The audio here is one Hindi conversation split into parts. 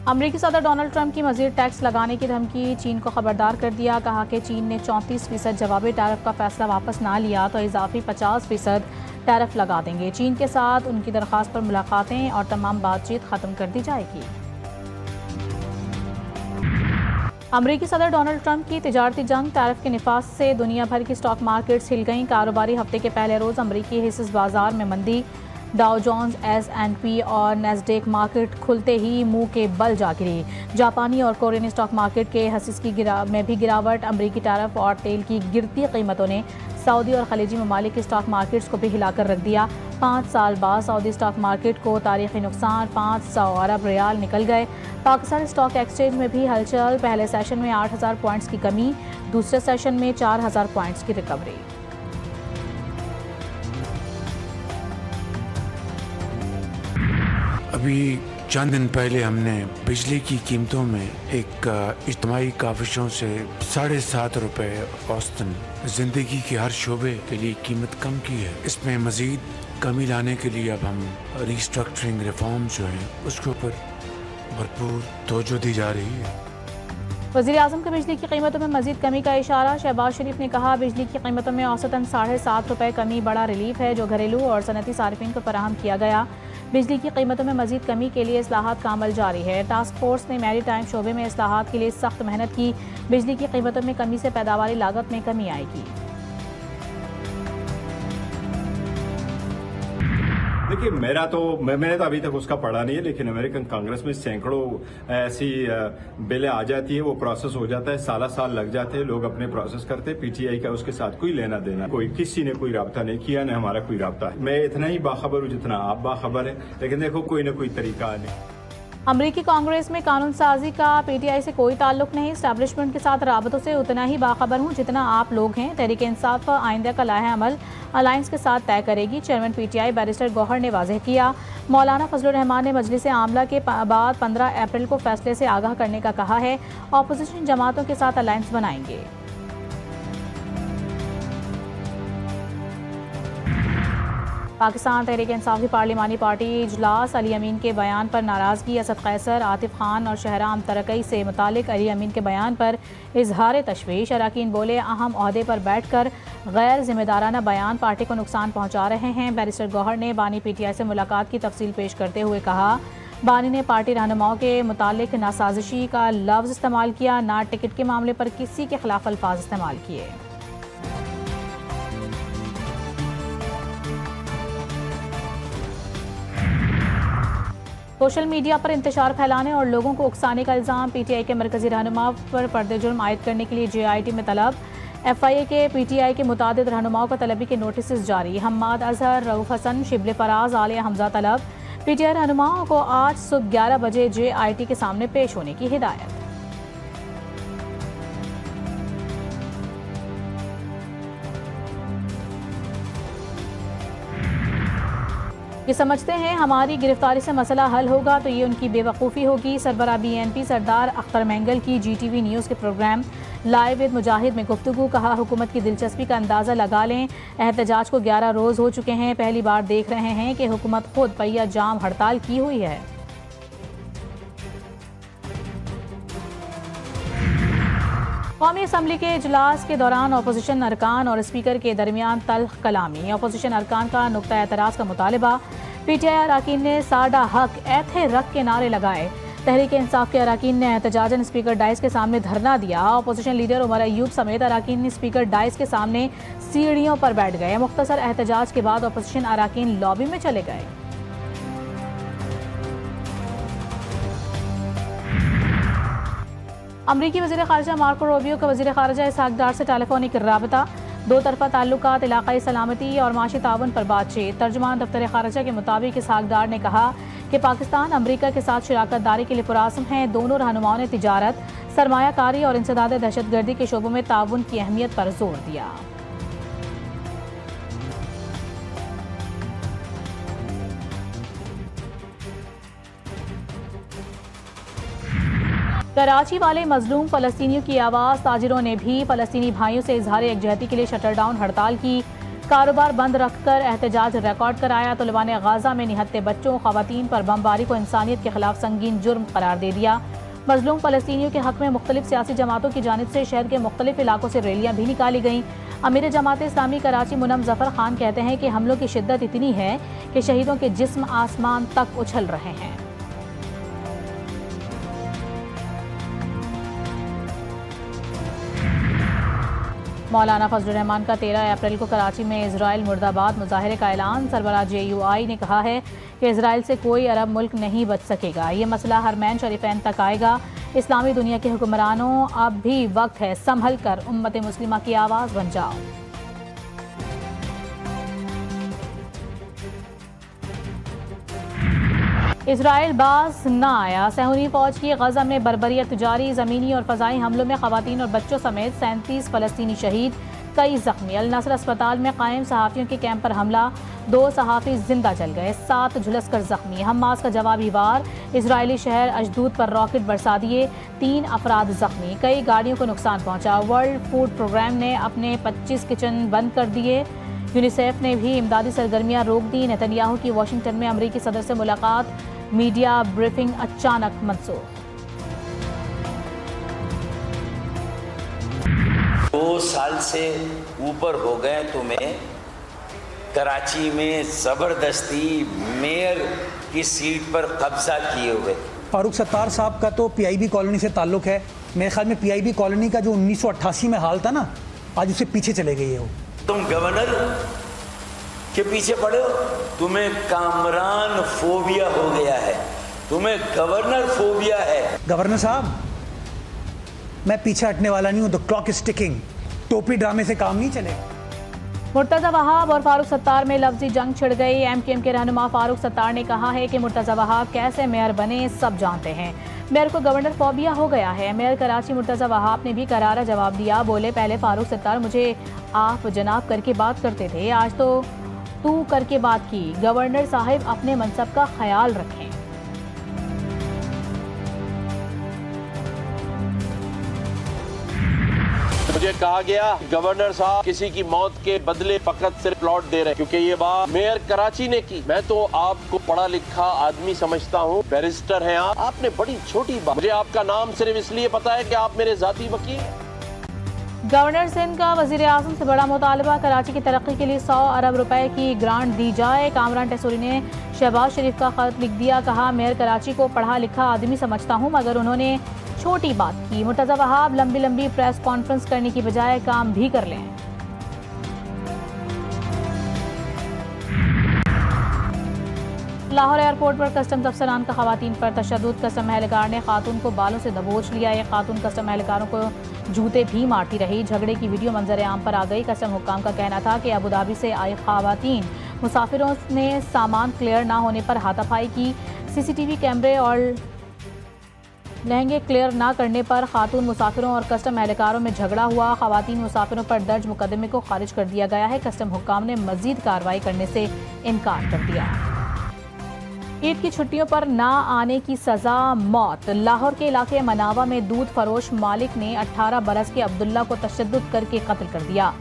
अमरीकी सदर डोनाल्ड ट्रंप की मज़ीद टैक्स लगाने की धमकी चीन को खबरदार कर दिया। कहा कि चीन ने 34% जवाबी टैरिफ का फैसला वापस ना लिया तो इजाफी 50% टैरिफ लगा देंगे। चीन के साथ उनकी दरख्वास्त पर मुलाकातें और तमाम बातचीत ख़त्म कर दी जाएगी। अमरीकी सदर डोनाल्ड ट्रंप की तिजारती जंग टैरिफ के निफाज से दुनिया भर की स्टॉक मार्केट्स हिल गईं। कारोबारी हफ्ते के पहले रोज़ अमरीकी हिस्सेस बाजार में मंदी। डाउ जोन्स, S&P और नैस्डैक मार्केट खुलते ही मुंह के बल जा गिरी। जापानी और कोरियन स्टॉक मार्केट के हसीस में भी गिरावट। अमरीकी टैरिफ और तेल की गिरती कीमतों ने सऊदी और खलीजी ममालिक के स्टॉक मार्केट्स को भी हिलाकर रख दिया। 5 साल बाद सऊदी स्टॉक मार्केट को तारीखी नुकसान 500 अरब रियाल निकल गए। पाकिस्तान स्टॉक एक्सचेंज में भी हलचल। पहले सेशन में 8000 पॉइंट्स की कमी, दूसरे सेशन में 4000 पॉइंट्स की रिकवरी। अभी चंद दिन पहले हमने बिजली की कीमतों में एक इज्तिमाई काविशों से 7.5 रुपये औसतन जिंदगी के हर शोबे के लिए कीमत कम की है। इसमें मजीद कमी लाने के लिए अब हम रिस्ट्रक्चरिंग रिफॉर्म जो हैं उसके ऊपर भरपूर तवज्जो दी जा रही है। वज़ीर आज़म का बिजली की कीमतों में मजीद कमी का इशारा। शहबाज शरीफ ने कहा बिजली की कीमतों में औसतन 7.5 रुपये कमी बड़ा रिलीफ है जो घरेलू और सनती सार्फिन को फराहम किया गया। बिजली की कीमतों में मजीद कमी के लिए इस्लाहात का अमल जारी है। टास्क फोर्स ने मैरी टाइम शोबे में इस्लाहात के लिए सख्त मेहनत की। बिजली की कीमतों में कमी से पैदावारी लागत में कमी आएगी। देखिए मैंने तो अभी तक उसका पढ़ा नहीं है, लेकिन अमेरिकन कांग्रेस में सैकड़ों ऐसी बिलें आ जाती है, वो प्रोसेस हो जाता है, साल लग जाते हैं, लोग अपने प्रोसेस करते हैं। पीटीआई का उसके साथ कोई लेना देना, किसी ने कोई राब्ता नहीं किया, न हमारा कोई राब्ता है। मैं इतना ही बाखबर हूँ जितना आप बाखबर है, लेकिन देखो कोई ना कोई तरीका नहीं। अमरीकी कांग्रेस में कानून साजी का पीटीआई से कोई ताल्लुक नहीं। एस्टैब्लिशमेंट के साथ राबतों से उतना ही बाखबर हूँ जितना आप लोग हैं। तहरीक इंसाफ आइंदा का लाहे अमल अलायंस के साथ तय करेगी। चेयरमैन पीटीआई बैरिस्टर गौहर ने वाज़ेह किया। मौलाना फजलुर रहमान ने मजलिस आमला के बाद 15 अप्रैल को फैसले से आगाह करने का कहा है। अपोजिशन जमातों के साथ अलायंस बनाएंगे। पाकिस्तान तहरीक इंसाफ की पार्लिमानी पार्टी इजलास। अली अमीन के बयान पर नाराज़गी। असद कैसर, आतिफ खान और शहराम तरकई से मुतालिक अली अमीन के बयान पर इजहार तशवीश। अरकान बोले अहम ओहदे पर बैठकर गैर जिम्मेदाराना बयान पार्टी को नुकसान पहुँचा रहे हैं। बैरिस्टर गौहर ने बानी पीटीआई से मुलाकात की तफसील पेश करते हुए कहा बानी ने पार्टी रहनुमाओं के मुतालिक नासाजिशी का लफ्ज़ इस्तेमाल किया, ना टिकट के मामले पर किसी के खिलाफ अल्फाज इस्तेमाल किए। सोशल मीडिया पर इंतशार फैलाने और लोगों को उकसाने का इल्ज़ाम। पीटीआई के मरकजी रहनुमा पर पर्दे जुर्म आयद करने के लिए जेआईटी में तलब। एफआईए के पीटीआई के मुतादिद रहनुमाओं को तलबी के नोटिस जारी। हम्माद अजहर, रऊफ हसन, शिबले फराज, आलिया हमजा तलब। पीटीआई रहनुमाओं को आज सुबह 11 बजे जेआईटी के सामने पेश होने की हिदायत। ये समझते हैं हमारी गिरफ्तारी से मसला हल होगा तो ये उनकी बेवकूफ़ी होगी। सरबराह बीएनपी सरदार अख्तर मैंगल की जीटीवी न्यूज़ के प्रोग्राम लाइव विद मुजाहिद में गुफ्तगू। कहा हुकूमत की दिलचस्पी का अंदाज़ा लगा लें। एहतजाज को 11 रोज़ हो चुके हैं। पहली बार देख रहे हैं कि हुकूमत खुद पहिया जाम हड़ताल की हुई है। कौमी असम्बली के इजलास के दौरान अपोजिशन अरकान और स्पीकर के दरमियान तल्ख कलामी। अपोजिशन अरकान का नुक्ता एतराज़ का मुतालबा। पीटीआई अरकान ने साडा हक ऐथे रख के नारे लगाए। तहरीक इंसाफ के अरकान ने एहतजाजन स्पीकर डाइस के सामने धरना दिया। अपोजिशन लीडर उमर अयूब समेत अरकान ने स्पीकर डाइस के सामने सीढ़ियों पर बैठ गए। मुख्तसर एहतजाज के बाद अपोजिशन अरकान लॉबी में चले गए। अमरीकी वज़ीर ख़ारिजा मार्को रूबियो का वज़ीर ख़ारिजा इसहाक डार से टेलीफोनिक राबता। दो तरफ़ा ताल्लुकात, इलाक़ाई सलामती और माशी ताउन पर बातचीत। तर्जुमान दफ्तर ख़ारिजा के मुताबिक इसहाक डार ने कहा कि पाकिस्तान अमरीका के साथ शराकत दारी के लिए पुरआज़्म है। दोनों रहनुमाओं ने तिजारत, सरमायाकारी और इंसदाद दहशतगर्दी के शोबों में ताउन की अहमियत पर जोर दिया। कराची वाले मजलूम फ़लस्तीनियों की आवाज़। ताजिरों ने भी फ़लस्तीनी भाइयों से इजहार यकजहती के लिए शटर डाउन हड़ताल की। कारोबार बंद रखकर एहतजाज रिकॉर्ड कराया। तलिबान ने गाजा में निहत्ते बच्चों खवातीन पर बमबारी को इंसानियत के खिलाफ संगीन जुर्म करार दे दिया। मजलूम फलस्तीनियों के हक में मुख्तलिफ सियासी जमातों की जानिब से शहर के मुख्तलिफ इलाकों से रैलियां भी निकाली गईं। अमीर जमात इस्लामी कराची मुनम जफर खान कहते हैं कि हमलों की शिद्दत इतनी है कि शहीदों के जिस्म आसमान तक उछल रहे हैं। मौलाना फजलुर रहमान का 13 अप्रैल को कराची में इजराइल मुर्दाबाद मुजाहरे का ऐलान। सरबराह JUI ने कहा है कि इजराइल से कोई अरब मुल्क नहीं बच सकेगा। ये मसला हरमैन शरीफैन तक आएगा। इस्लामी दुनिया के हुक्मरानों, अब भी वक्त है संभल कर उम्मत मुस्लिमा की आवाज़ बन जाओ। इजराइल बाज न आया। सहूनी फौज की गजा में बर्बरियत जारी। ज़मीनी और फ़ज़ाई हमलों में ख़वातीन और बच्चों समेत 37 फ़लस्तीनी शहीद, कई ज़ख्मी। अल नसर अस्पताल में कायम सहाफ़ियों के कैंप पर हमला, 2 सहाफ़ी जिंदा जल गए, 7 झुलसकर ज़ख्मी। हमास का जवाबी वार, इजरायली शहर अशदूद पर रॉकेट बरसा दिए, 3 अफराद ज़ख्मी, कई गाड़ियों को नुकसान पहुँचा। वर्ल्ड फूड प्रोग्राम ने अपने 25 किचन बंद कर दिए। यूनिसेफ ने भी इमदादी सरगर्मियाँ रोक दी। नेतन्याहू की वाशिंगटन में अमरीकी सदर से मुलाकात, मीडिया ब्रीफिंग अचानक मंसूख। 2 साल से ऊपर हो गए तुम्हें कराची में जबरदस्ती मेयर की सीट पर कब्जा किए हुए। फारूक सत्तार साहब का तो PIB कॉलोनी से ताल्लुक है। मेरे ख्याल में PIB कॉलोनी का जो 1988 में हाल था ना, आज उससे पीछे चले गए हो। तुम गवर्नर के पीछे पड़े हो। तुम्हें कामरान फोबिया हो गया है, तुम्हें गवर्नर फोबिया है। गवर्नर साहब, मैं पीछे हटने वाला नहीं हूँ। The clock is ticking. टोपी ड्रामे से काम नहीं चलेगा। मुर्तज़ा वहाब और फारूक सत्तार में लफ्जी जंग छिड़ गई। MKM के रहनुमा फारूक सत्तार ने कहा है कि मुर्तज़ा वहाब कैसे मेयर बने सब जानते हैं। मेयर को गवर्नर फोबिया हो गया है। मेयर कराची मुर्तज़ा वहाब ने भी करारा जवाब दिया। बोले, पहले फारूक सत्तार मुझे आप जनाब करके बात करते थे, आज तो तू करके बात की। गवर्नर साहिब अपने मनसब का ख्याल रखें। मुझे कहा गया गवर्नर साहब किसी की मौत के बदले फकत सिर्फ प्लॉट दे रहे, क्योंकि ये बात मेयर कराची ने की। मैं तो आपको पढ़ा लिखा आदमी समझता हूँ, बैरिस्टर हैं आप। आपने बड़ी छोटी बात, मुझे आपका नाम सिर्फ इसलिए पता है कि आप मेरे जाती वकील हैं। गवर्नर सिंध का वज़ीर आज़म से बड़ा मुतालबा, कराची की तरक्की के लिए 100 अरब रुपए की ग्रांट दी जाए। कामरान टेसूरी ने शहबाज शरीफ का खत लिख दिया। कहा, मेयर कराची को पढ़ा लिखा आदमी समझता हूँ, मगर उन्होंने छोटी बात की। मुर्तज़ा वहाब लंबी लंबी प्रेस कॉन्फ्रेंस करने की बजाय काम भी कर लें। लाहौर एयरपोर्ट पर कस्टम्स अफसरान का खवातीन पर तशद्दुद। कस्टम एहलकार ने खातून को बालों से दबोच लिया। ये खातून कस्टम एहलकारों को जूते भी मारती रही। झगड़े की वीडियो मंजर आम पर आ गई। कस्टम हुक्काम का कहना था कि अबू धाबी से आई खवातीन मुसाफिरों ने सामान क्लियर ना होने पर हाथापाई की। CCTV कैमरे और लहंगे क्लियर ना करने पर खातून मुसाफिरों और कस्टम एहलकारों में झगड़ा हुआ। खवातीन मुसाफिरों पर दर्ज मुकदमे को खारिज कर दिया गया है। कस्टम हुक्काम ने मजीद कार्रवाई करने से इनकार कर दिया। ईद की छुट्टियों पर ना आने की सजा मौत। लाहौर के इलाके मनावा में दूध फरोश मालिक ने 18 बरस के अब्दुल्ला को तशद्दुद करके कत्ल कर दिया।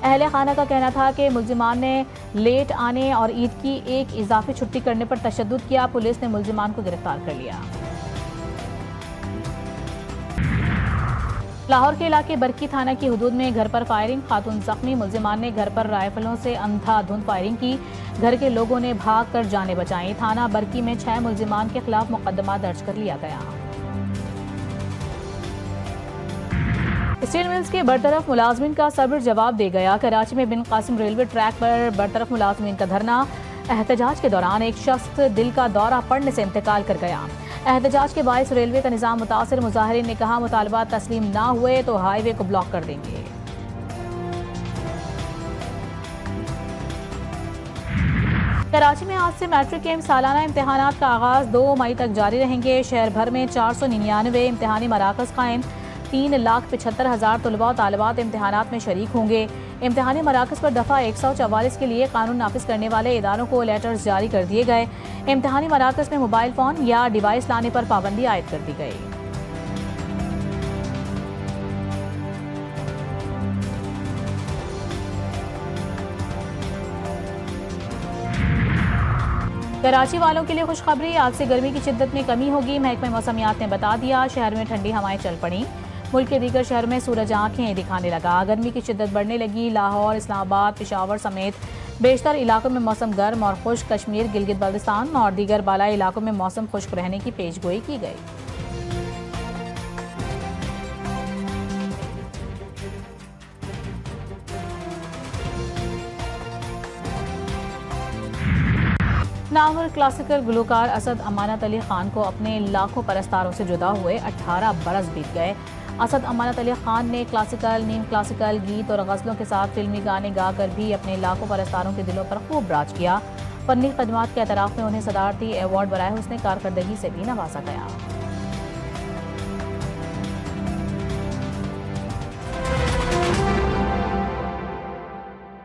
अहले खाना का कहना था कि मुल्जिमान ने लेट आने और ईद की एक इजाफी छुट्टी करने पर तशद्दुद किया। पुलिस ने मुल्जिमान को गिरफ्तार कर लिया। लाहौर के इलाके बरकी थाना की हुदूद में घर पर फायरिंग, खातून जख्मी। मुल्जिमान ने घर पर राइफलों से अंधाधुंध फायरिंग की। घर के लोगों ने भाग कर जानें बचाई। थाना बरकी में 6 मुल्जिमान के खिलाफ मुकदमा दर्ज कर लिया गया। स्टील मिल्स के बरतरफ मुलाजमीन का सब्र जवाब दे गया। कराची में बिन कासिम रेलवे ट्रैक पर बरतरफ मुलाजमीन का धरना। एहतजाज के दौरान एक शख्स दिल का दौरा पड़ने से इंतकाल कर गया। एहतजाज के बायस रेलवे का निज़ाम मुतासिर। मुजाहिरीन ने कहा, मुतालबात तस्लीम ना हुए तो हाईवे को ब्लॉक कर देंगे। कराची में आज से मैट्रिक के सालाना इम्तहानात का आगाज़ 2 मई तक जारी रहेंगे। शहर भर में 499 इम्तहानी मराकज़ कायम। 3,75,000 तलबा और तालिबात इम्तहानात में शरीक होंगे। इम्तहानी मराकज़ पर दफ़ा 144 के लिए कानून नाफिज करने वाले इदारों को लेटर्स जारी कर दिए गए। इम्तहानी मराकज़ में मोबाइल फ़ोन या डिवाइस लाने पर पाबंदी आयद कर दी गई। कराची वालों के लिए खुशखबरी, आज से गर्मी की शिद्दत में कमी होगी। महकमे मौसमियात ने बता दिया, शहर में ठंडी हवाएं चल पड़ी। मुल्क के दीगर शहर में सूरज आंखें दिखाने लगा। गर्मी की शिद्दत बढ़ने लगी। लाहौर, इस्लामाबाद, पेशावर समेत बेशतर इलाकों में मौसम गर्म और खुश्क। कश्मीर, गिलगित बल्तिस्तान और दीगर बालाई इलाकों में मौसम खुश्क रहने की पेशगोई की गई। नामवर क्लासिकल गुलकार असद अमानत अली खान को अपने लाखों परस्तारों से जुदा हुए 18 बरस बीत गए। असद अमानत अली खान ने क्लासिकल, नीम क्लासिकल गीत और गज़लों के साथ फिल्मी गाने गाकर भी अपने लाखों परस्तारों के दिलों पर खूब राज किया। फनी खदमात के एतराफ़ में उन्हें सदारती अवार्ड बराए हुस्न कारकर्दगी से भी नवाजा गया।